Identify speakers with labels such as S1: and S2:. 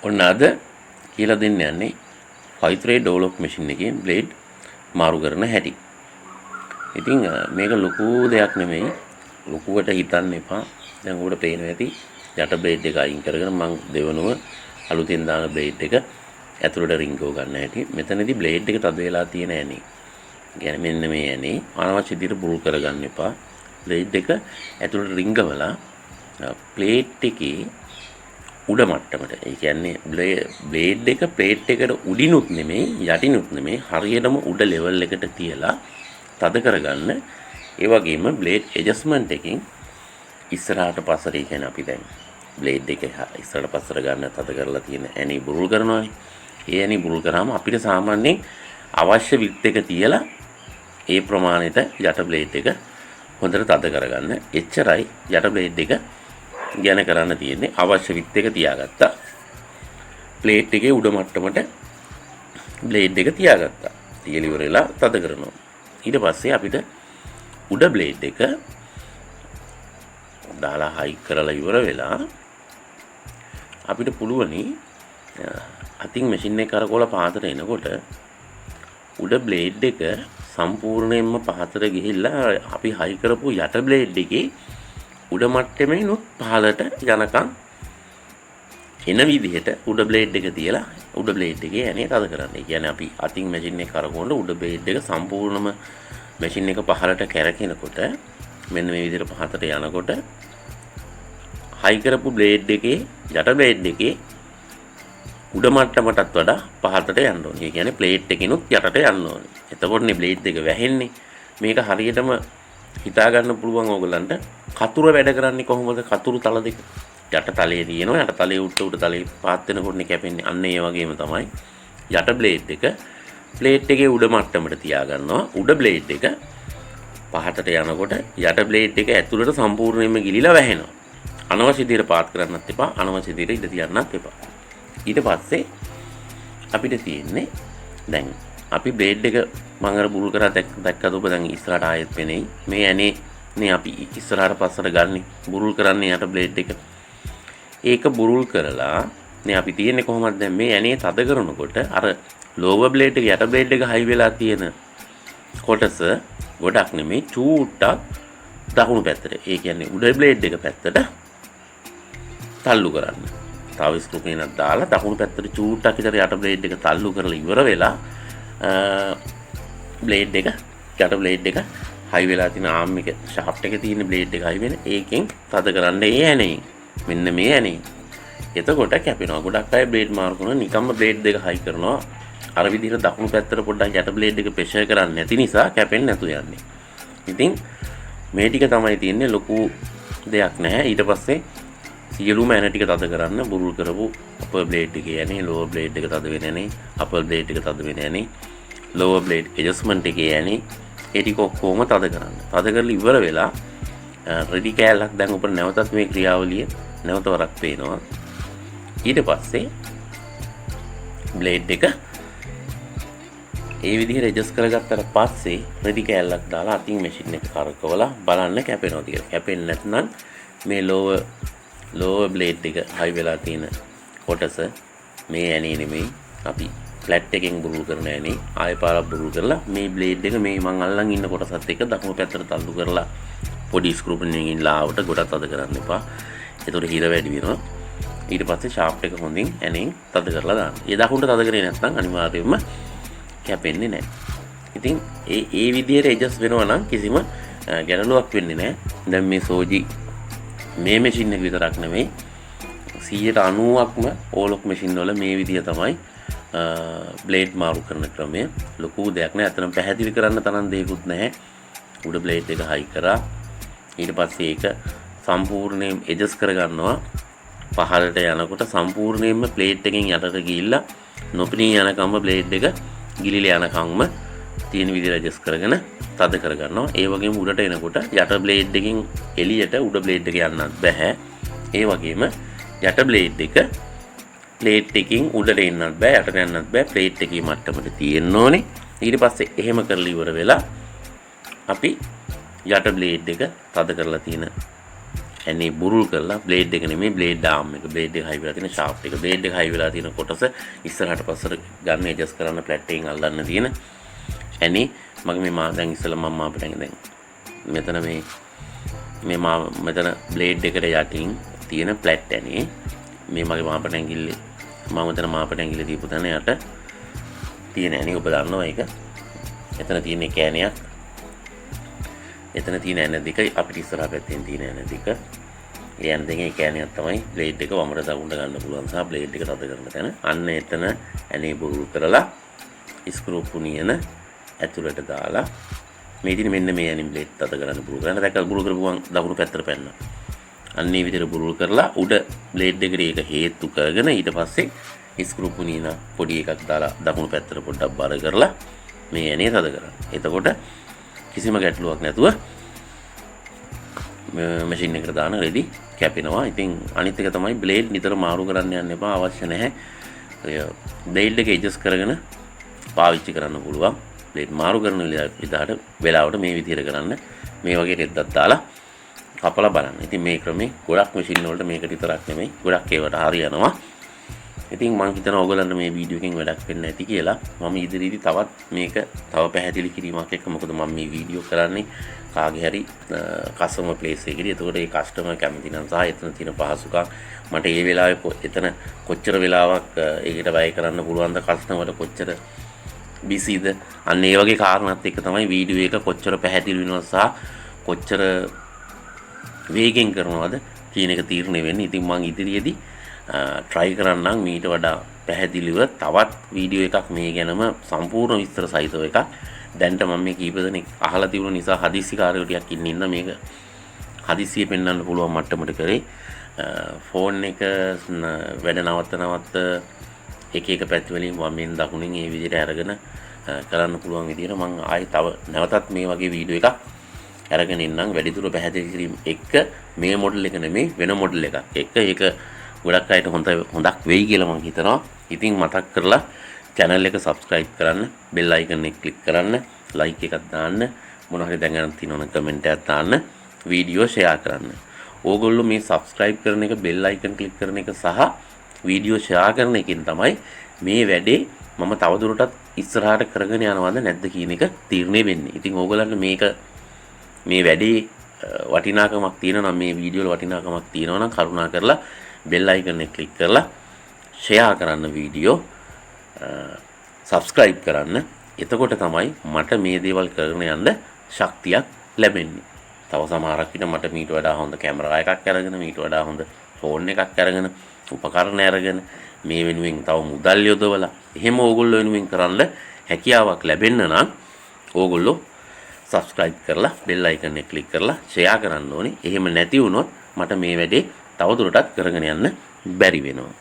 S1: ඔන්න අද කියලා දෙන්න යන්නේ 5-thread doorlock machine එකේ blade මාරු කරන හැටි. ඉතින් මේක ලොකු දෙයක් නෙමෙයි. ලොකුවට හිතන්න එපා. දැන් ඔබට පේනවා ඇති යට blade එක අයින් කරගෙන මම දෙවනුව අලුතෙන් දාන blade එක ඇතුළට රින්ගෝ ගන්න හැටි. මෙතනදී blade එක තද වෙලා තියෙන ඇනේ. يعني මෙන්න මේ ඇනේ අනවශ්‍ය විදිහට බුල් කරගන්න එපා. blade එක ඇතුළට රින්ගවලා plate එකේ උඩ මට්ටමට ඒ කියන්නේ බ්ලේඩ් එක ප්ලේට් එකට උඩිනුත් නෙමෙයි යටිනුත් නෙමෙයි හරියටම උඩ ලෙවල් එකට තියලා තද කරගන්න. ඒ වගේම බ්ලේඩ් ඇඩ්ජස්ට්මන්ට් එකකින් ඉස්සරහට පස්සට කියන්නේ අපි දැන් බ්ලේඩ් එක ඉස්සරහට පස්සට ගන්න තද කරලා තියෙන ඇනි බුරුල් කරනවානේ. ඒ ඇනි බුරුල් කරාම අපිට සාමාන්‍යයෙන් අවශ්‍ය විත් එක තියලා ඒ ප්‍රමාණයට යට බ්ලේඩ් එක හොඳට තද කරගන්න. එච්චරයි යට බ්ලේඩ් එක ගැන කරන්න තියෙන්නේ. අවශ්‍ය විත් එක තියාගත්තා. ප්ලේට් එකේ උඩ මට්ටමට බ්ලේඩ් එක තියාගත්තා. තියලා ඉවරලා තද කරනවා. ඊට පස්සේ අපිට උඩ බ්ලේඩ් එක දාලා හයි කරලා ඉවර වෙලා අපිට පුළුවනි අතින් මැෂින් එක කරකවලා පහතට එනකොට උඩ බ්ලේඩ් එක සම්පූර්ණයෙන්ම පහතට ගිහිල්ලා අපි හයි කරපු යට බ්ලේඩ් එකේ උඩ මට්ටමේ නුත් පහළට යනකම් එන විදිහට උඩ බ්ලේඩ් එක තියලා උඩ බ්ලේඩ් එකේ ඇනේ තද කරන්න. ඒ කියන්නේ අපි අතින් මැෂින් එක කරකවන උඩ බ්ලේඩ් එක සම්පූර්ණම මැෂින් එක පහළට කැරකෙනකොට මෙන්න මේ විදිහට පහතට යනකොට හයි කරපු බ්ලේඩ් එකේ යට බ්ලේඩ් එකේ උඩ මට්ටමටත් වඩා පහතට යන්න ඕනේ. ඒ කියන්නේ ප්ලේට් එකිනුත් යටට යන්න ඕනේ. එතකොටනේ බ්ලේඩ් එක වැහෙන්නේ. මේක හරියටම හිතා ගන්න පුළුවන් ඕගලන්ට කතුර වැඩ කරන්නේ කොහොමද? කතුරු තල දෙක යට තලයේ තියෙනවා. යට තලයේ උඩ තලයේ පාත් වෙනකොටනේ කැපෙන්නේ. අන්න ඒ වගේම තමයි යට බ්ලේඩ් එක ප්ලේට් එකේ උඩ මට්ටමට තියා ගන්නවා. උඩ බ්ලේඩ් එක පහතට යනකොට යට බ්ලේඩ් එක ඇතුළට සම්පූර්ණයෙන්ම ගිලිලා වැහෙනවා. අනවශ්‍ය විදිහට පාත් කරන්නත් එපා. අනවශ්‍ය විදිහට ඉඳ තියන්නත් එපා. ඊට පස්සේ අපිට තියෙන්නේ දැන් අපි බ්ලේඩ් එක මම අර බුරුල් කරා දැක්කද ඔබ දැන් ඉස්සරහට ආයෙත් වෙන්නේ මේ ඇනේ නේ අපි ඉස්සරහට පස්සට ගන්න බුරුල් කරන්නේ යට බ්ලේඩ් එක. ඒක බුරුල් කරලා නේ අපි තියෙන්නේ කොහොමද දැන් මේ ඇනේ තද කරනකොට අර ලෝවර් බ්ලේඩ් එක යට බ්ලේඩ් එක හයි වෙලා තියෙන කොටස ගොඩක් නෙමෙයි චූට්ටක් දකුණු පැත්තට. ඒ කියන්නේ උඩ බ්ලේඩ් එක පැත්තට තල්ලු කරන්න. තව ස්ක්‍රූ කෙනක් දාලා දකුණු පැත්තට චූට්ටක් විතර යට බ්ලේඩ් එක තල්ලු කරලා ඉවර වෙලා බ්ලේඩ් එක යට බ්ලේඩ් එක හයි වෙලා තියෙන ආම් එක ෂාෆ්ට් එකේ තියෙන බ්ලේඩ් එක හයි වෙන ඒකෙන් තද කරන්න ඒ ඇනේ. මෙන්න මේ ඇනේ. එතකොට කැපෙනවා. ගොඩක් අය බ්ලේඩ් මාරු කරනවා නිකම්ම බ්ලේඩ් දෙක හයි කරනවා. අර විදිහට දකුණු පැත්තට පොඩ්ඩක් යට බ්ලේඩ් එක ප්‍රෙෂර් කරන්නේ නැති නිසා කැපෙන්නේ නැතු යන්නේ. ඉතින් මේ ටික තමයි තියෙන්නේ. ලොකු දෙයක් නැහැ. ඊට පස්සේ සියලුම ඇන ටික තද කරන්න බුරුල් කරපු අපර් බ්ලේඩ් එකේ ඇනේ ලෝවර් බ්ලේඩ් එක තද වෙන ඇනේ අපර් බ්ලේඩ් එක තද වෙන ඇනේ ලෝවර් බ්ලේඩ් ඇඩ්ජස්ට්මන්ට් එකේ ඇනේ ඒ ටික ඔක්කොම තද කරන්න. තද කරලා ඉවර වෙලා රෙඩි කෑල්ලක් දැන් අපිට නැවතත් මේ ක්‍රියාවලිය නැවත වරක් පේනවා. ඊට පස්සේ බ්ලේඩ් එක ඒ විදිහට ඇඩ්ජස්ට් කරගත්තට පස්සේ රෙඩි කෑල්ලක් දාලා අතින් මැෂින් එක කරකවලා බලන්න කැපෙනවද කියලා. කැපෙන්නේ නැත්නම් මේ ලෝවර් බ්ලේඩ් එක හයි වෙලා තියෙන කොටස මේ ඇනේ නෙමෙයි අපි ෆ්ලැට් එකෙන් බුරුල් කරන ඇනේ ආයෙ පාරක් බුරුල් කරලා මේ බ්ලේඩ් එක මේ මං අල්ලන් ඉන්න කොටසත් එක්ක දකුණු පැත්තට තල්ලු කරලා පොඩි ස්ක්‍රූ පින්කින් ලාවට ගොඩක් තද කරන්න එපා. ඒතකොට හිර වැඩි වෙනවා. ඊට පස්සේ ෂාෆ්ට් එක හොඳින් ඇනෙන් තද කරලා දාන්න. ඒ දකුණට තද කරේ නැත්නම් අනිවාර්යයෙන්ම කැපෙන්නේ නැහැ. ඉතින් ඒ විදිහට ඇඩ්ජස්ට් වෙනවා නම් කිසිම ගැටලුවක් වෙන්නේ නැහැ. දැන් මේ සෝජි මේ මැෂින් එක විතරක් නෙමෙයි 90%ක්ම ඕලොක් මැෂින් වල මේ විදිය තමයි බ්ලේඩ් මාරු කරන ක්‍රමය. ලොකු දෙයක් නෑ. අතන පැහැදිලි කරන්න තරම් දෙයක්වත් නැහැ. උඩ බ්ලේඩ් එක හයි කරා ඊට පස්සේ ඒක සම්පූර්ණයෙන් ඇඩ්ජස්ට් කරගන්නවා. පහළට යනකොට සම්පූර්ණයෙන්ම ප්ලේට් එකෙන් යටට ගිහිල්ලා නොපෙනී යනකම්ම බ්ලේඩ් එක ගිලිලා යනකම්ම තියෙන විදිහට ඇඩ්ජස්ට් කරගෙන තද කරගන්නවා. ඒ වගේම උඩට එනකොට යට බ්ලේඩ් එකකින් එළියට උඩ බ්ලේඩ් එක යන්නත් බෑ. ඒ වගේම යට බ්ලේඩ් එක ප්ලේට් එකකින් උඩට එන්නත් බෑ යටට යන්නත් බෑ. ප්ලේට් එකේ මට්ටමට තියෙන්න ඕනේ. ඊට පස්සේ එහෙම කරලා ඉවර වෙලා අපි යට බ්ලේඩ් එක තද කරලා තියෙන ඇනේ බුරුල් කරලා බ්ලේඩ් එක නෙමෙයි බ්ලේඩ් ආම් එක බ්ලේඩ් එක හයි වෙලා තියෙන ෂාෆ්ට් එක බ්ලේඩ් එක හයි වෙලා තියෙන කොටස ඉස්සරහට පස්සට ගන්න ඇඩ්ජස්ට් කරන්න ප්ලැට් එකෙන් අල්ලන්න තියෙන ඇනේ මගේ මේ මා දැන් ඉස්සෙල්ලා මම අපිට දැන් මෙතන මෙතන බ්ලේඩ් එකට යටින් තියෙන ප්ලැට් ඇනේ මේ මගේ මාපට ඇඟිල්ලේ මම මෙතන මාපට ඇඟිල්ල දීපු තැන යට තියෙන ඇනේ ඔබ දන්නවා ඒක එතන තියෙන කෑනියක් එතන තියෙන ඇන දෙක අපිට ඉස්සරහ පැත්තෙන් තියෙන ඇන දෙක ඒ ඇන දෙකේ කෑනියක් තමයි බ්ලේඩ් එක වමට දකුණට ගන්න පුළුවන් සහ බ්ලේඩ් එක තද කරන තැන අන්න එතන ඇනේ බුරුල් කරලා ස්ක්‍රූ පුනියන ඇතුළට දාලා මේ ඉතින් මෙන්න මේ ඇනින් බ්ලේඩ් තද කරන්න පුළුවන්. කරන්න දැක්ක බුරුල් කරපුවම දකුණු පැත්තට පැනනවා. අන්න ඒ විදිහට බුරුල් කරලා උඩ බ්ලේඩ් එකට ඒක හේතු කරගෙන ඊට පස්සේ ස්ක්‍රූ පුනියන පොඩි එකක් දාලා දකුණු පැත්තට පොඩ්ඩක් බර කරලා මේ ඇනේ තද කරන්න. එතකොට කිසිම ගැටලුවක් නැතුව මැෂින් එකට දාන රෙදි කැපෙනවා. ඉතින් අනිත් එක තමයි බ්ලේඩ් නිතර මාරු කරන්න යන්න එපා. අවශ්‍ය නැහැ. ඔය බ්ලේඩ් එක ඇඩ්ජස්ට් කරගෙන පාවිච්චි කරන්න පුළුවන්. බ්ලේඩ් මාරු කරන විදිහට වෙලාවට මේ විදිහට කරන්න. මේ වගේ රෙද්දක් දාලා කපලා බලන්න. ඉතින් මේ ක්‍රමේ ගොඩක් මැෂින් වලට මේකට විතරක් නෙමෙයි ගොඩක් ඒවට හරියනවා. ඉතින් මම හිතනවා ඔයගොල්ලන්ට මේ වීඩියෝ එකෙන් වැඩක් වෙන්න ඇති කියලා. මම ඉදිරියේදී තවත් මේක තව පැහැදිලි කිරීමක් එක්ක මොකද මම මේ වීඩියෝ කරන්නේ කාගේ හරි කස්ටමර් ප්ලේස් එකකදී. එතකොට ඒ කස්ටමර් කැමති නම් සහ එතන තියෙන පහසුකම් මට ඒ වෙලාවේ එතන කොච්චර වෙලාවක් ඒකට වැය කරන්න පුළුවන්ද කස්ටමර්ට කොච්චර බිසිද අන්න ඒ වගේ කාරණාත් එක්ක තමයි වීඩියෝ එක කොච්චර පැහැදිලි වෙනවද සහ කොච්චර වේගෙන් කරනවද කියන එක තීරණය වෙන්නේ. ඉතින් මම ඉදිරියේදී try කරන්නම් මීට වඩා පැහැදිලිව තවත් වීඩියෝ එකක් මේ ගැනම සම්පූර්ණ විස්තර සහිතව එකක්. දැන්ට මම මේ කීප දෙනෙක් අහලා තිබුණ නිසා හදිස්සි කාර්යෝ ටිකක් ඉන්න මේක හදිස්සිය පෙන්වන්න පුළුවන් මට්ටමට කරේ. ෆෝන් එක වැඩ නවත්ත එක පැති වලින් වමෙන් දකුණින් මේ විදිහට අරගෙන කරන්න පුළුවන් විදිහට මම ආයි තව නැවතත් මේ වගේ වීඩියෝ එකක් අරගෙන ඉන්නම් වැඩිදුර පැහැදිලි කිරීම එක්ක මේ මොඩල් එක නෙමෙයි වෙන මොඩල් එකක් එක්ක ඒක ගොඩක් අයට හොඳක් වෙයි කියලා මම හිතනවා. ඉතින් මතක් කරලා channel එක subscribe කරන්න, bell icon එක click කරන්න, like එකක් දාන්න, මොන හරි දැනගන්න තියෙනවනම් comment එකක් දාන්න, වීඩියෝ share කරන්න. ඕගොල්ලෝ මේ subscribe කරන එක, bell icon click කරන එක සහ වීඩියෝ share කරන එකෙන් තමයි මේ වැඩේ මම තවදුරටත් ඉස්සරහට කරගෙන යනවද නැද්ද කියන එක තීරණය වෙන්නේ. ඉතින් ඕගොල්ලන්ට මේ වැඩේ වටිනාකමක් තියෙනවා නම් මේ වීඩියෝ වල වටිනාකමක් තියෙනවා නම් කරුණා කරලා bell icon එක click කරලා share කරන්න වීඩියෝ subscribe කරන්න. එතකොට තමයි මට මේ දේවල් කරගෙන යන්න ශක්තියක් ලැබෙන්නේ. තව සමහරක් විට මට මීට වඩා හොඳ කැමරා එකක් අරගෙන මීට වඩා හොඳ ෆෝන් එකක් අරගෙන උපකරණ අරගෙන මේ වෙනුවෙන් තව මුදල් යොදවලා එහෙම ඕගොල්ලෝ වෙනුවෙන් කරන්න හැකියාවක් ලැබෙන්න නම් ඕගොල්ලෝ subscribe කරලා bell icon එක click කරලා share කරන්න ඕනේ. එහෙම නැති වුණොත් මට මේ වැඩේ තවදුරටත් කරගෙන යන්න බැරි වෙනවා.